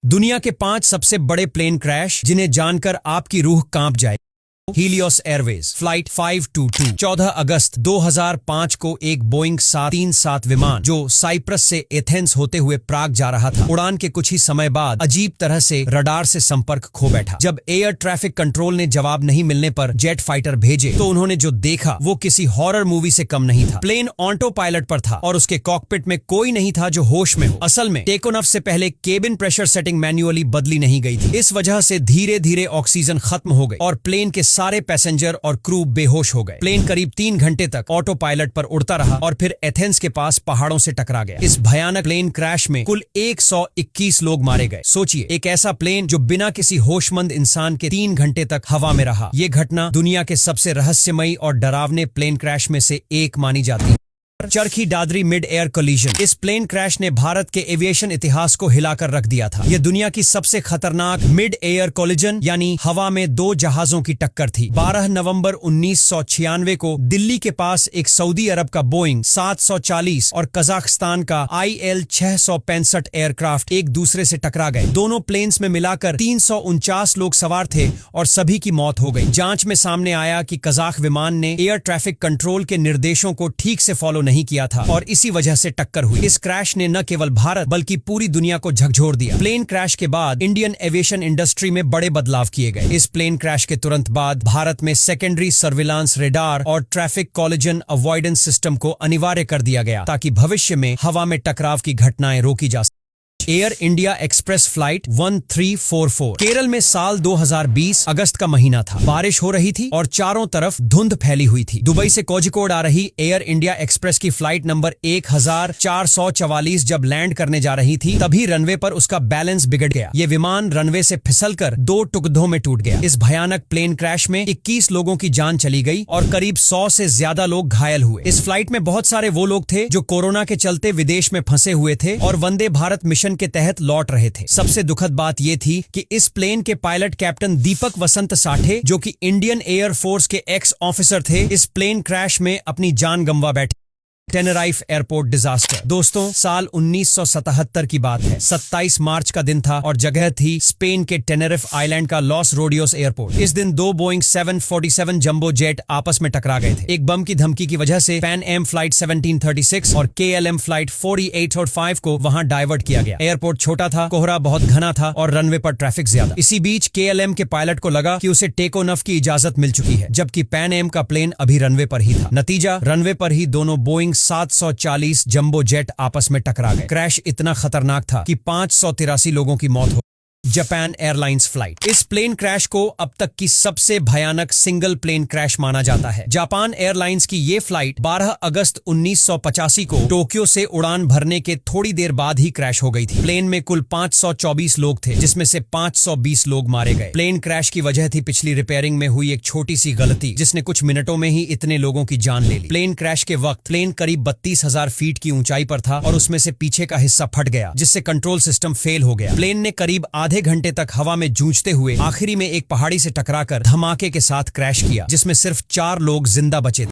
दुनिया के 5 सबसे बड़े प्लेन क्रैश जिन्हें जानकर आपकी रूह कांप जाए। हीलियोस एयरवेज फ्लाइट 522 14 अगस्त 2005 को एक बोइंग 737 विमान जो साइप्रस से एथेंस होते हुए प्राग जा रहा था, उड़ान के कुछ ही समय बाद अजीब तरह से रडार से संपर्क खो बैठा। जब एयर ट्रैफिक कंट्रोल ने जवाब नहीं मिलने पर जेट फाइटर भेजे तो उन्होंने जो देखा वो किसी हॉरर मूवी से कम नहीं था। प्लेन ऑटो पायलट पर था और उसके कॉकपिट में कोई नहीं था जो होश में हो। असल में टेक ऑफ से पहले केबिन प्रेशर सेटिंग मैन्युअली बदली नहीं गई थी। इस वजह से धीरे धीरे ऑक्सीजन खत्म हो गई और प्लेन के सारे पैसेंजर और क्रू बेहोश हो गए। प्लेन करीब 3 घंटे तक ऑटो पायलट पर उड़ता रहा और फिर एथेंस के पास पहाड़ों से टकरा गया। इस भयानक प्लेन क्रैश में कुल 121 लोग मारे गए। सोचिए, एक ऐसा प्लेन जो बिना किसी होशमंद इंसान के 3 घंटे तक हवा में रहा। ये घटना दुनिया के सबसे रहस्यमयी और डरावने प्लेन क्रैश में से एक मानी जाती है। Charkhi Dadri mid air collision. इस प्लेन क्रैश ने भारत के एविएशन इतिहास को हिलाकर रख दिया था। यह दुनिया की सबसे खतरनाक मिड एयर कोलिजन यानी हवा में 2 जहाजों की टक्कर थी। 12 नवंबर 1996 को दिल्ली के पास एक सऊदी अरब का बोइंग 740 और कजाकिस्तान का IL 665 एयरक्राफ्ट एक दूसरे से टकरा गए। दोनों प्लेन्स में मिलाकर 349 लोग सवार थे और सभी की मौत हो गई। जांच में सामने आया कि कजाक विमान ने एयर ट्रैफिक कंट्रोल के निर्देशों को ठीक से फॉलो नहीं किया था और इसी वजह से टक्कर हुई। इस क्रैश ने न केवल भारत बल्कि पूरी दुनिया को झकझोर दिया। प्लेन क्रैश के बाद इंडियन एविएशन इंडस्ट्री में बड़े बदलाव किए गए। इस प्लेन क्रैश के तुरंत बाद भारत में सेकेंडरी सर्विलांस रेडार और ट्रैफिक कोलिजन अवॉइडेंस सिस्टम को अनिवार्य कर दिया गया ताकि भविष्य में हवा में टकराव की घटनाएं रोकी जा सके। Air India express flight 1344। Kerala में साल 2020 अगस्त का महीना था। बारिश हो रही थी और चारों तरफ धुंध फैली हुई थी। दुबई से कोझिकोड आ रही एयर इंडिया एक्सप्रेस की फ्लाइट नंबर 1444 जब लैंड करने जा रही थी तभी रनवे पर उसका बैलेंस बिगड़ गया। ये विमान रनवे से फिसलकर 2 टुकड़ों में टूट गया। इस भयानक प्लेन क्रैश में 21 लोगों की जान चली गई और करीब 100 से ज्यादा लोग घायल हुए। इस फ्लाइट में बहुत सारे वो लोग थे जो कोरोना के चलते विदेश में फंसे हुए थे और वंदे भारत मिशन के तहत लौट रहे थे। सबसे दुखद बात यह थी कि इस प्लेन के पायलट कैप्टन दीपक वसंत साठे जो कि इंडियन एयर फोर्स के एक्स ऑफिसर थे, इस प्लेन क्रैश में अपनी जान गंवा बैठे। टेनराइफ एयरपोर्ट डिजास्टर। दोस्तों, साल 1977 की बात है। 27 मार्च का दिन था और जगह थी स्पेन के टेनेरिफ आइलैंड का लॉस रोडियोस एयरपोर्ट। इस दिन 2 बोइंग 747 जंबो जेट आपस में टकरा गए थे। एक बम की धमकी की वजह से पैन एम फ्लाइट 1736 और KLM फ्लाइट 48 और 5 को वहां डाइवर्ट किया गया। एयरपोर्ट छोटा था, कोहरा बहुत घना था और रनवे पर ट्रैफिक ज्यादा। इसी बीच KLM के पायलट को लगा कि उसे टेक ऑफ की इजाजत मिल चुकी है, जबकि पैन एम का प्लेन अभी रनवे पर ही था। नतीजा, रनवे पर ही दोनों बोइंग 740 जंबो जेट आपस में टकरा गए। क्रैश इतना खतरनाक था कि 583 लोगों की मौत हो। Japan airlines flight. इस प्लेन क्रैश को अब तक की सबसे भयानक सिंगल प्लेन क्रैश माना जाता है। जापान एयरलाइंस की ये फ्लाइट 12 अगस्त 1985 को टोक्यो से उड़ान भरने के थोड़ी देर बाद ही क्रैश हो गई थी। प्लेन में कुल 524 लोग थे, जिसमें से 520 लोग मारे गए। प्लेन क्रैश की वजह थी पिछली रिपेयरिंग में हुई एक छोटी सी गलती, जिसने कुछ मिनटों में ही इतने लोगों की जान ले ली। प्लेन क्रैश के वक्त प्लेन करीब 32,000 फीट की ऊंचाई पर था और उसमें से पीछे का हिस्सा फट गया, जिससे कंट्रोल सिस्टम फेल हो गया। प्लेन ने करीब आधे घंटे तक हवा में जूझते हुए आखिरी में एक पहाड़ी से टकराकर धमाके के साथ क्रैश किया, जिसमें सिर्फ 4 लोग जिंदा बचे थे।